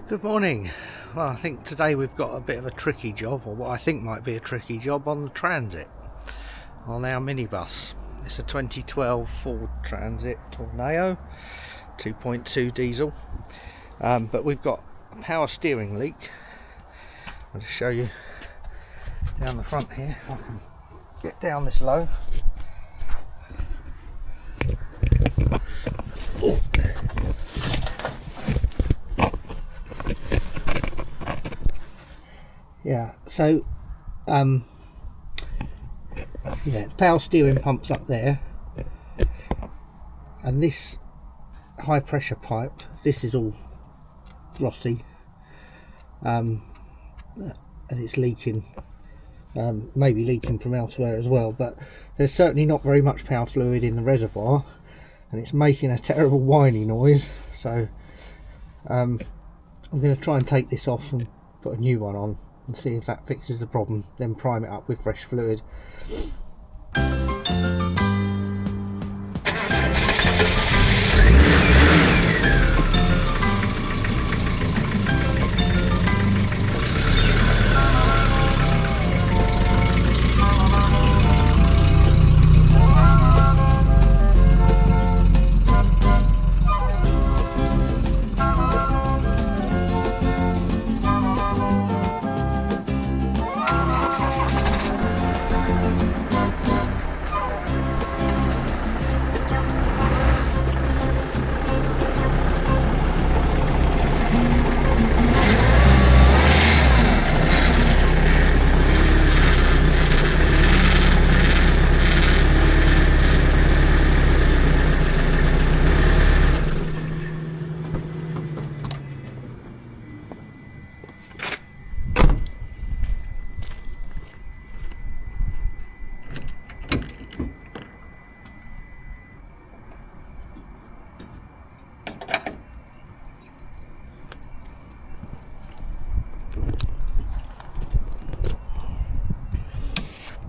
Good morning. Well, I think today we've got a bit of a tricky job, or what I think might be a tricky job, on the Transit, on our minibus. It's a 2012 Ford Transit Tourneo, 2.2 diesel, but we've got a power steering leak. I'll just show you down the front here, if I can get down this low. Yeah, so the power steering pump's up there, and this high pressure pipe, this is all glossy, and it's leaking, maybe leaking from elsewhere as well, but there's certainly not very much power fluid in the reservoir, and it's making a terrible whiny noise. So I'm going to try and take this off and put a new one on and see if that fixes the problem, then prime it up with fresh fluid.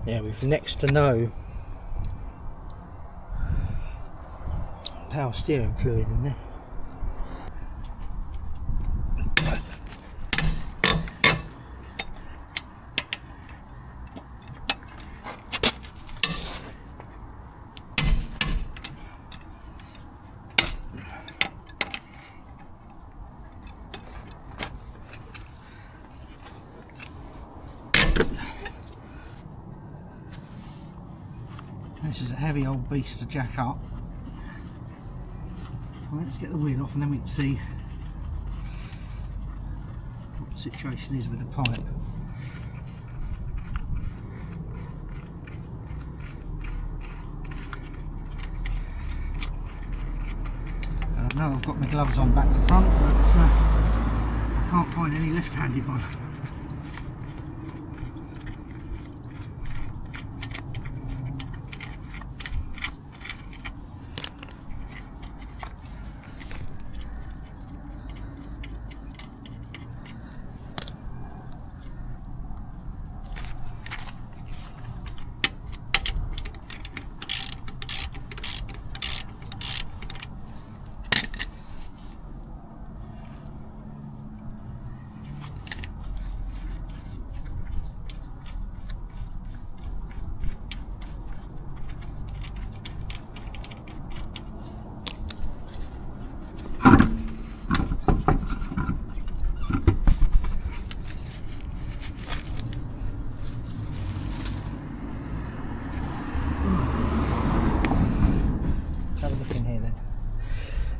Yeah, we've next to no power steering fluid in there. This is a heavy old beast to jack up. Well, let's get the wheel off and then we can see what the situation is with the pipe. I know I've got my gloves on back to front, but I can't find any left-handed one.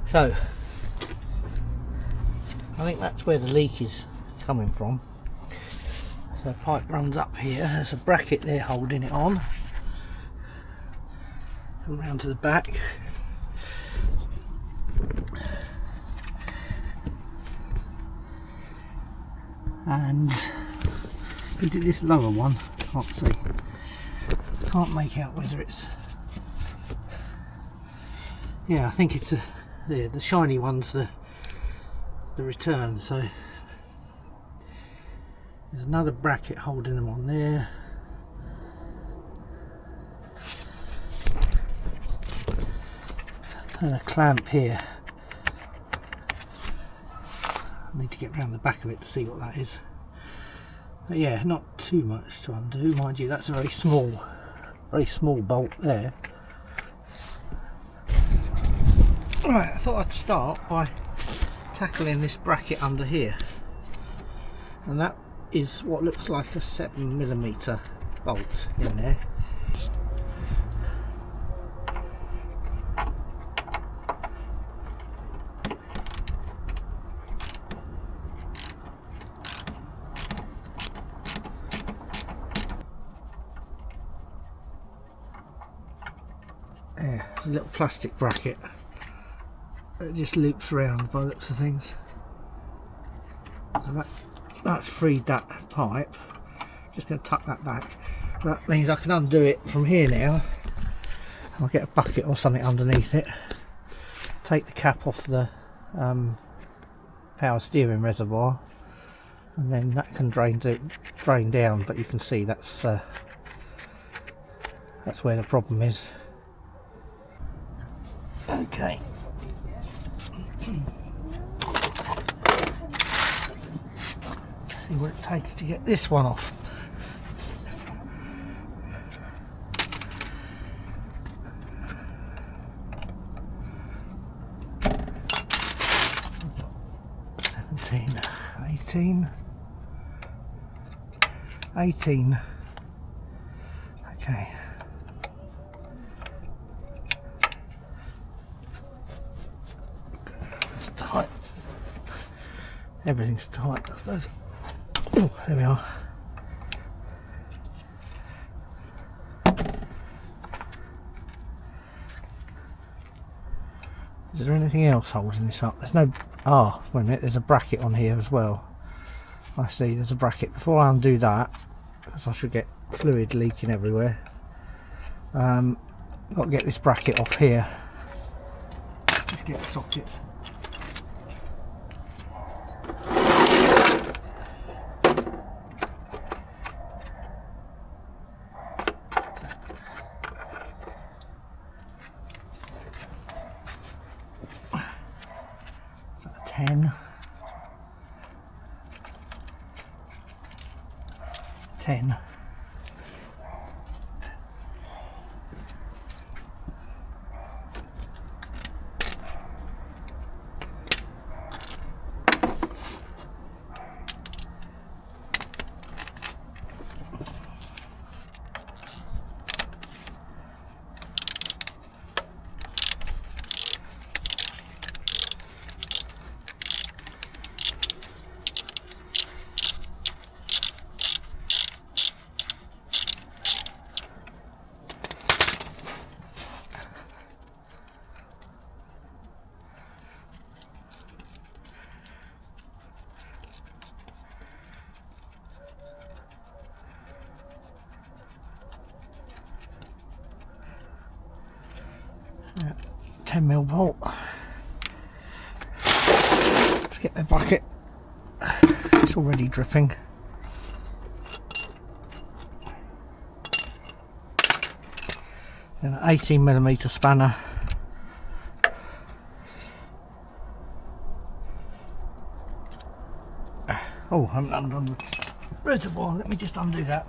So, I think that's where the leak is coming from. So the pipe runs up here, there's a bracket there holding it on. Come round to the back. And is it this lower one? Can't see. Can't make out whether it's... Yeah, I think it's the shiny one's the return. So there's another bracket holding them on there. And a clamp here. I need to get around the back of it to see what that is. But yeah, not too much to undo, mind you. That's a very small bolt there. Right, I thought I'd start by tackling this bracket under here, and that is what looks like a 7mm bolt in there. Yeah, a little plastic bracket that just loops around by the looks of things. So that's freed that pipe. Just going to tuck that back. That means I can undo it from here now. I'll get a bucket or something underneath it. Take the cap off the power steering reservoir, and then that can drain down. But you can see that's where the problem is. Okay. See what it takes to get this one off. Eighteen. Okay. It's tight. Everything's tight, I suppose. Oh, there we are. Is there anything else holding this up? There's no... Ah, wait a minute, there's a bracket on here as well. I see, there's a bracket. Before I undo that, because I should get fluid leaking everywhere, got to get this bracket off here. Let's get a socket. So 10. 10. Yeah, 10mm bolt. Let's get the bucket. It's already dripping. And an 18mm spanner. Oh, I haven't undone the reservoir. Let me just undo that.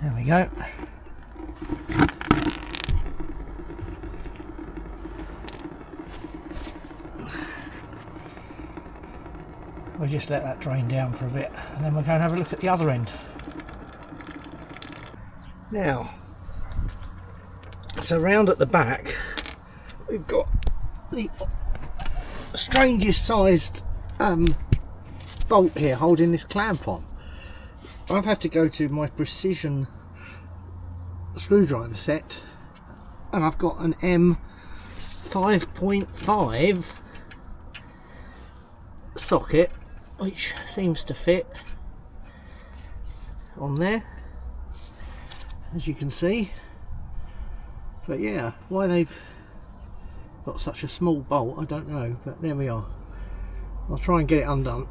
There we go. We'll just let that drain down for a bit, and then we'll go and have a look at the other end. Now, so round at the back, we've got the strangest sized bolt here holding this clamp on. I've had to go to my precision screwdriver set, and I've got an M 5.5 socket which seems to fit on there, as you can see. But yeah, why they've got such a small bolt I don't know, but there we are. I'll try and get it undone.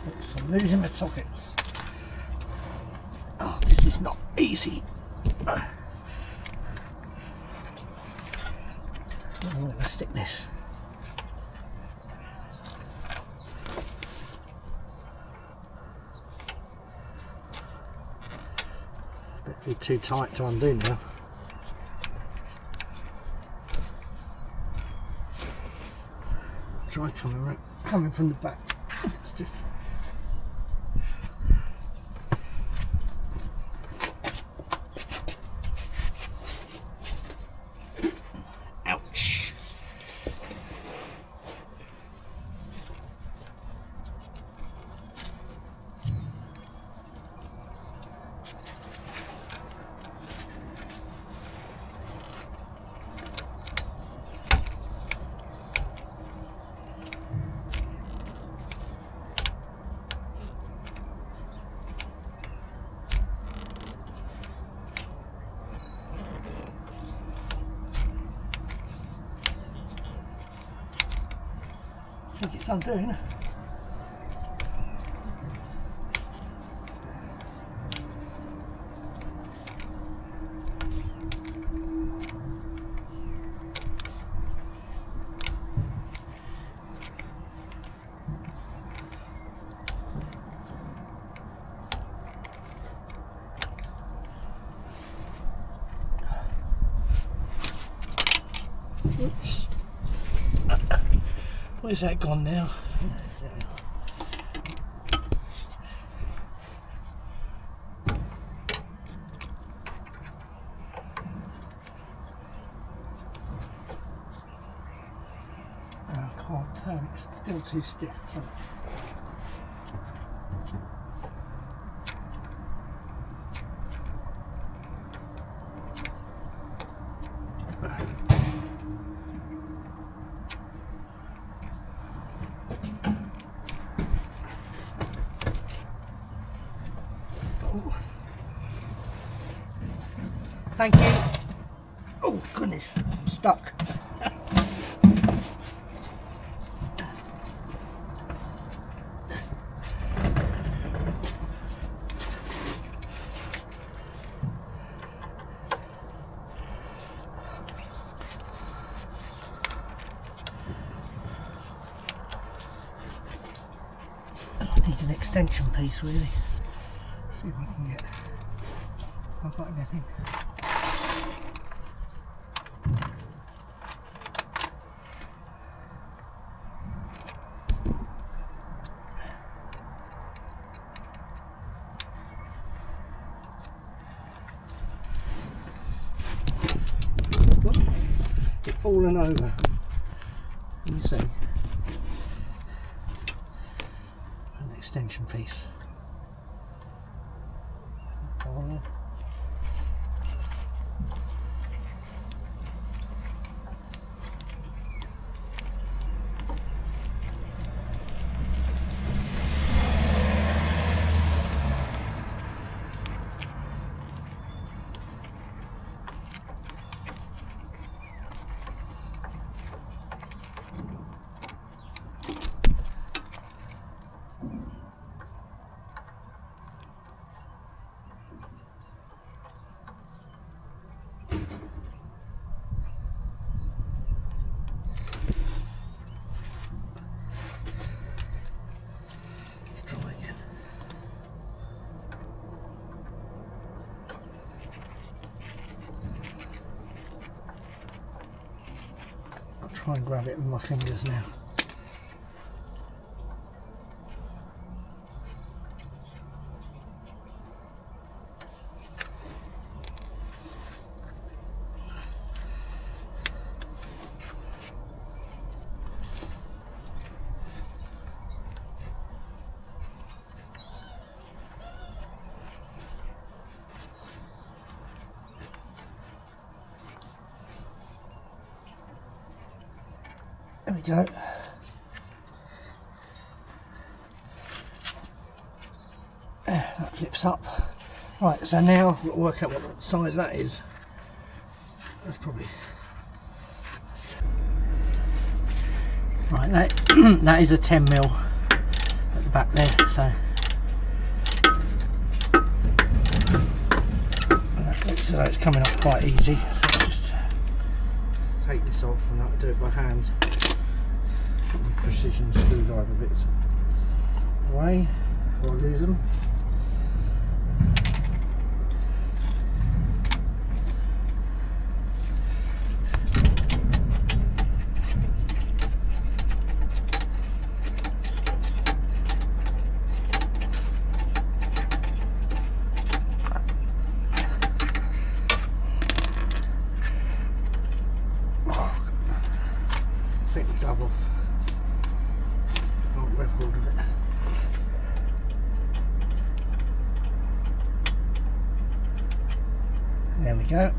Oops, I'm losing my sockets. Oh, this is not easy. I'm going to stick this. Be too tight to undo now. Try coming from the back. It's just ouch. I think it's undoing. Oops. Where's that gone now? There we are. I can't turn, it's still too stiff. Thank you. Oh goodness, I'm stuck. I need an extension piece really. See if I can get. I've got anything. It's fallen over. Let me see. An extension piece. Oh, try and grab it with my fingers now. we go. That flips up. Right, so now we'll work out what size that is. That's probably... Right, that is a 10mm at the back there, so that looks as though it's coming off quite easy. So let's just take this off, and I'll do it by hand. Put the precision screwdriver bits away before I lose them. There we go.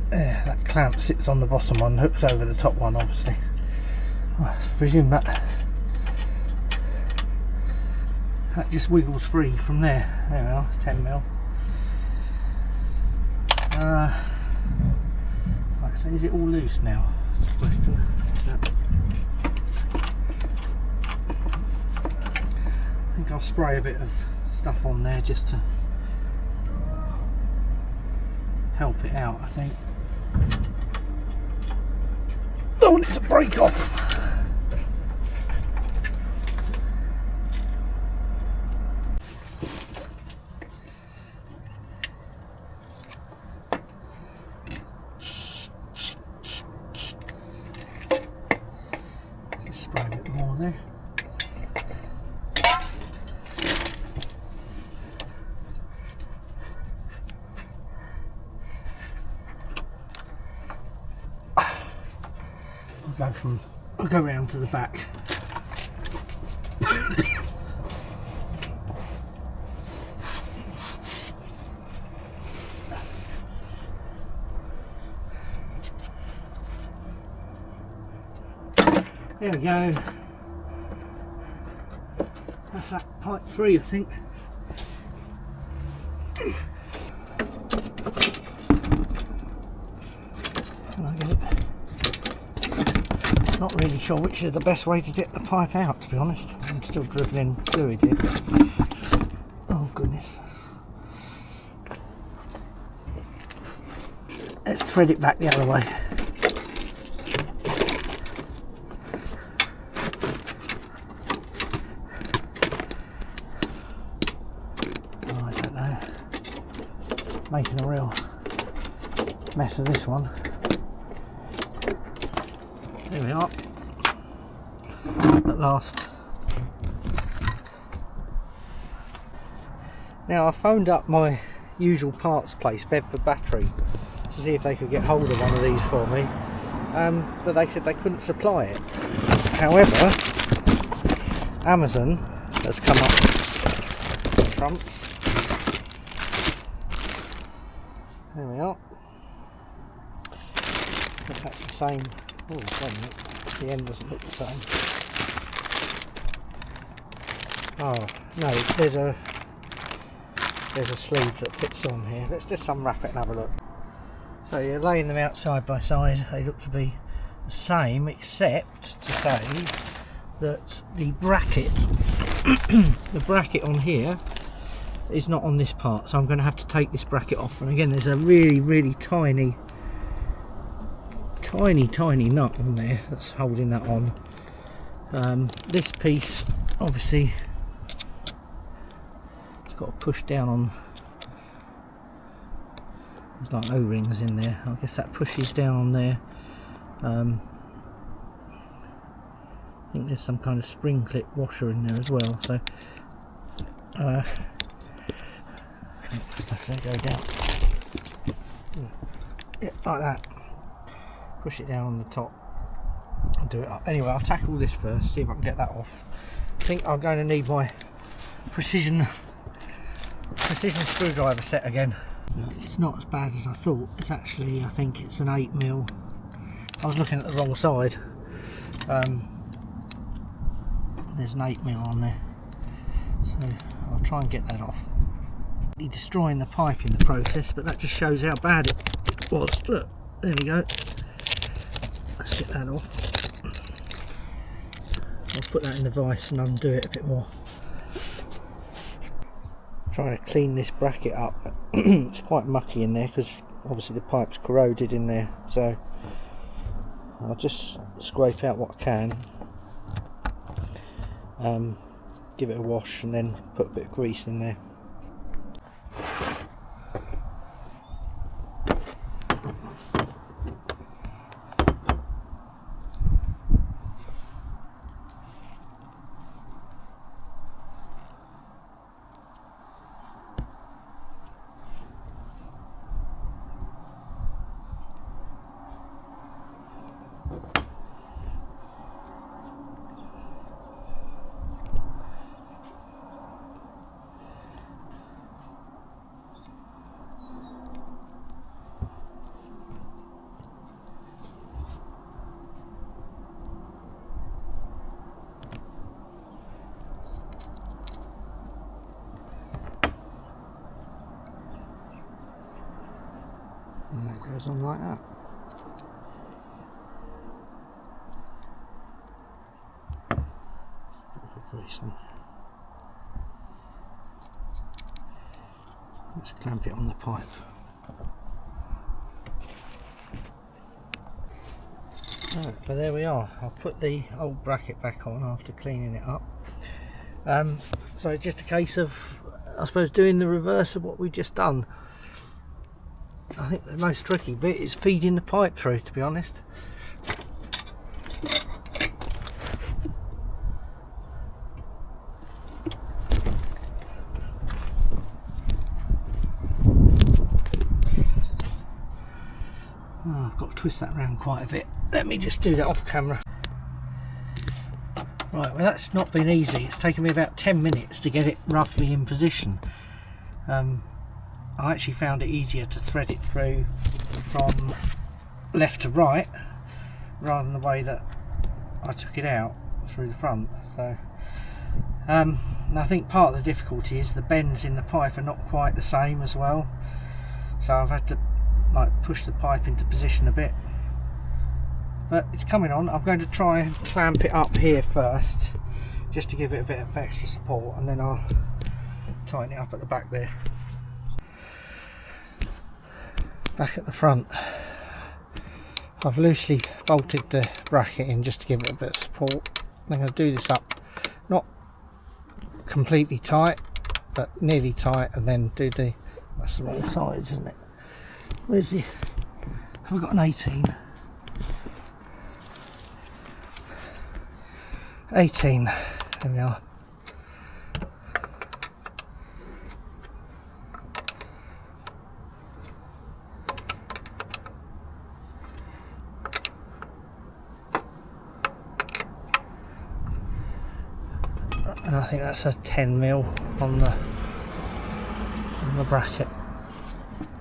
That clamp sits on the bottom one, hooks over the top one, obviously. I presume that just wiggles free from there. There we are, it's 10mm. Right, so is it all loose now? That's the question. I think I'll spray a bit of stuff on there just to help it out, I think. Don't want it to break off. Spray a bit more there. I'll go round to the back. There we go. That's that pipe 3, I think. Can I get it? Not really sure which is the best way to get the pipe out, to be honest. I'm still dribbling fluid here. Oh goodness. Let's thread it back the other way. Oh, I don't know. Making a real mess of this one. There we are, at last. Now I phoned up my usual parts place, Bedford Battery, to see if they could get hold of one of these for me, but they said they couldn't supply it. However, Amazon has come up trumps. There we are. If that's the same. Oh, wait a minute. The end doesn't look the same. Oh no, there's a sleeve that fits on here. Let's just unwrap it and have a look. So you're laying them out side by side. They look to be the same, except to say that the bracket, the bracket on here is not on this part. So I'm going to have to take this bracket off. And again, there's a really tiny nut on there that's holding that on. This piece obviously it's got to push down on, there's like O-rings in there. I guess that pushes down on there. I think there's some kind of spring clip washer in there as well, so stuff that go down, yeah, like that. Push it down on the top and do it up. Anyway, I'll tackle this first, see if I can get that off. I think I'm going to need my precision screwdriver set again. Look, it's not as bad as I thought. It's actually, I think it's an 8mm. I was looking at the wrong side. There's an 8mm on there, so I'll try and get that off. Destroying the pipe in the process, but that just shows how bad it was. Look, there we go. Let's get that off. I'll put that in the vise and undo it a bit more. Trying to clean this bracket up. It's quite mucky in there because obviously the pipe's corroded in there, so I'll just scrape out what I can, give it a wash and then put a bit of grease in there. And that goes on like that. Let's clamp it on the pipe. Right, but there we are. I'll put the old bracket back on after cleaning it up. So it's just a case of, I suppose, doing the reverse of what we've just done. I think the most tricky bit is feeding the pipe through, to be honest. Oh, I've got to twist that around quite a bit. Let me just do that off camera. Right, well that's not been easy. It's taken me about 10 minutes to get it roughly in position. I actually found it easier to thread it through from left to right rather than the way that I took it out through the front. So and I think part of the difficulty is the bends in the pipe are not quite the same as well, so I've had to like push the pipe into position a bit, but it's coming on. I'm going to try and clamp it up here first just to give it a bit of extra support, and then I'll tighten it up at the back there. Back at the front, I've loosely bolted the bracket in just to give it a bit of support. I'm going to do this up, not completely tight, but nearly tight, and then do the, that's the wrong size, isn't it? Where's the, have I got an 18? 18, there we are. And I think that's a 10mm on the bracket.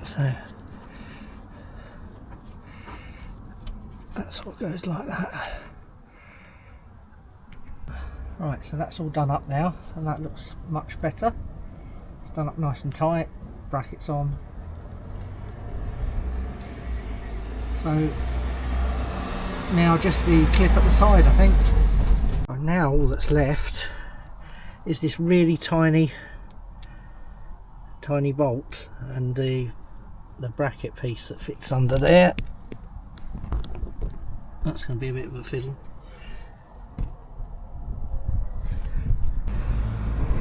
So that sort of goes like that. Right, so that's all done up now, and that looks much better. It's done up nice and tight, brackets on. So now just the clip at the side, I think. And now all that's left is this really tiny bolt and the bracket piece that fits under there. That's going to be a bit of a fiddle.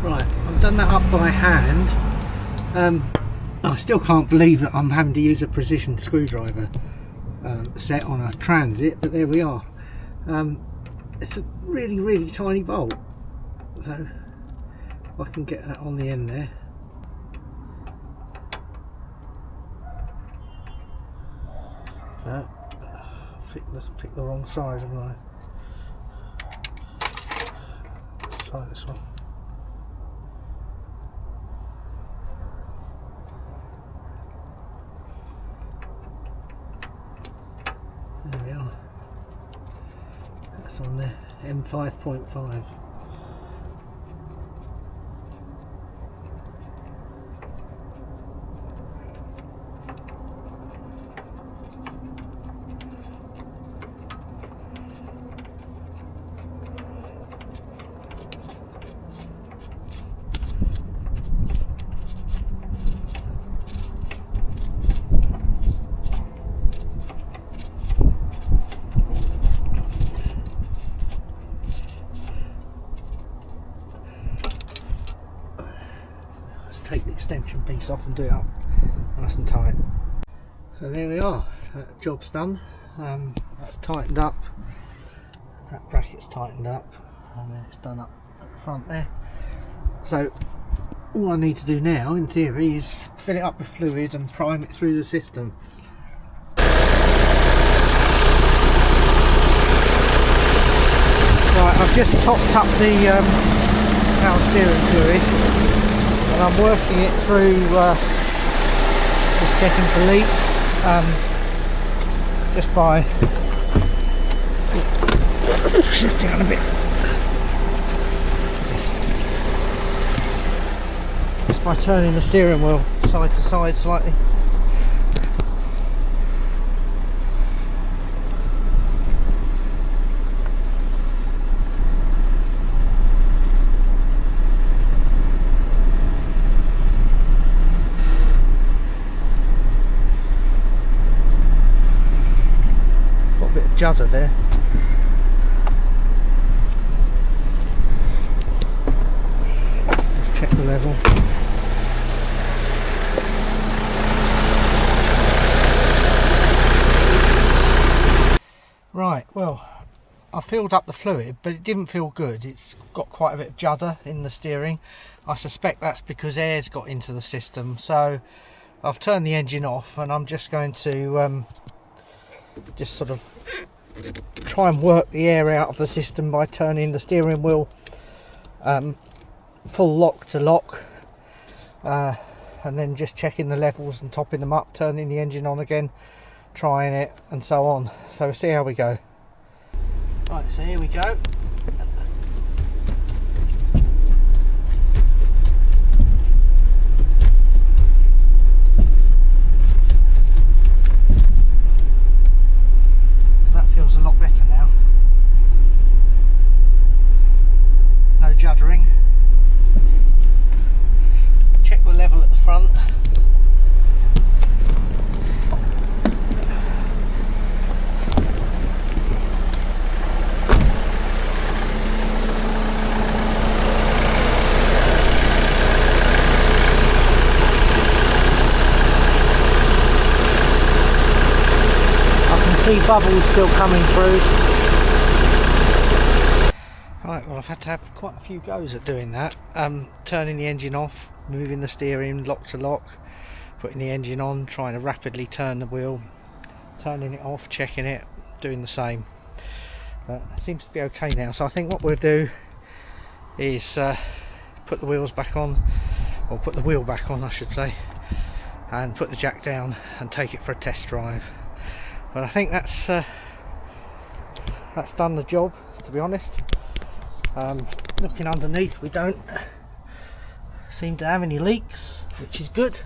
Right, I've done that up by hand. I still can't believe that I'm having to use a precision screwdriver set on a Transit, but there we are. It's a really tiny bolt, so if I can get that on the end there. Let's pick the wrong size, haven't I? Let's try this one. that's on there, M5.5. Take the extension piece off and do it up nice and tight. So there we are, that job's done. That's tightened up, that bracket's tightened up, and then it's done up at the front there. So all I need to do now in theory is fill it up with fluid and prime it through the system. Right, I've just topped up the power steering fluid, and I'm working it through, just checking for leaks, just by shift down a bit, just by turning the steering wheel side to side slightly. Judder there. Let's check the level. Right, well, I filled up the fluid, but it didn't feel good. It's got quite a bit of judder in the steering. I suspect that's because air's got into the system. So I've turned the engine off, and I'm just going to just sort of try and work the air out of the system by turning the steering wheel full lock to lock, and then just checking the levels and topping them up, turning the engine on again, trying it, and so on. So we'll see how we go. Right, so here we go. Feels a lot better now. No juddering. Check the level at the front. See bubbles still coming through. Right, well, I've had to have quite a few goes at doing that. Turning the engine off, moving the steering lock to lock, putting the engine on, trying to rapidly turn the wheel, turning it off, checking it, doing the same. But it seems to be okay now. So I think what we'll do is put the wheels back on, or put the wheel back on I should say, and put the jack down and take it for a test drive. But I think that's done the job, to be honest. Looking underneath, we don't seem to have any leaks, which is good.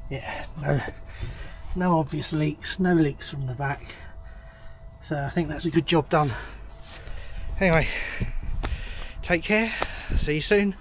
Yeah, no obvious leaks, no leaks from the back. So I think that's a good job done. Anyway, take care, see you soon.